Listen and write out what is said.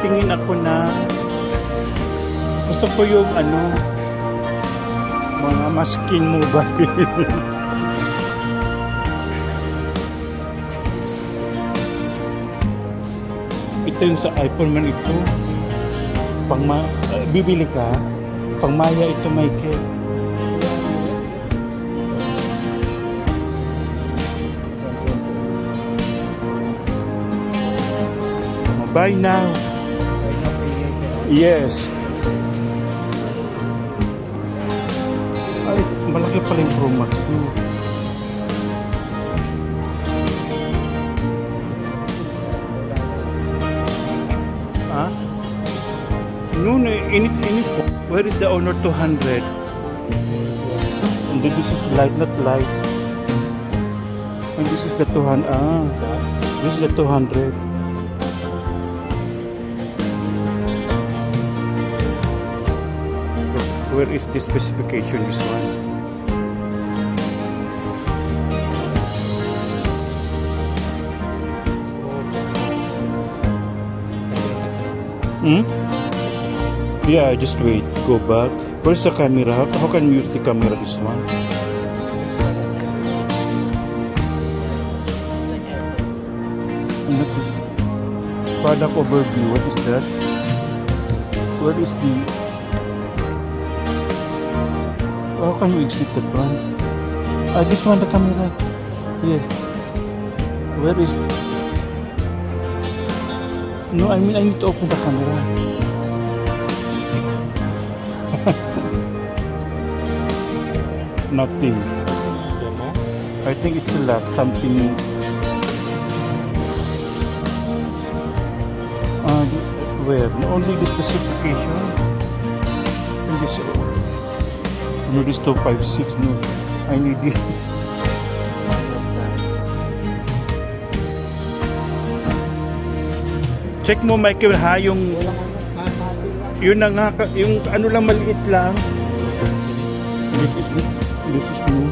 titingin ako na gusto ko yung mga masking mobile. Ito yung sa iPhone man ito. Bibili ka, pang Maya ito, Michael. Buy now. Yes. Ay, malaki pala yung Pro Max mo. Ha? No, init. Where is the Honor 200? And this is light, not light. And this is the 200. This is the 200. Where is the specification, this one? Yeah, just wait. Go back. Where's the camera? How can we use the camera, this one? Product overview. What is that? Where is the... How can we exit that one? I just want the camera. Here. Where is... No, I mean I need to open the camera. Nothing. I think it's like something... where? Only the specification. And this... No, this 256, no. I need it. Check mo, Michael, ha, yung yun na nga, yung lang maliit lang. This is no.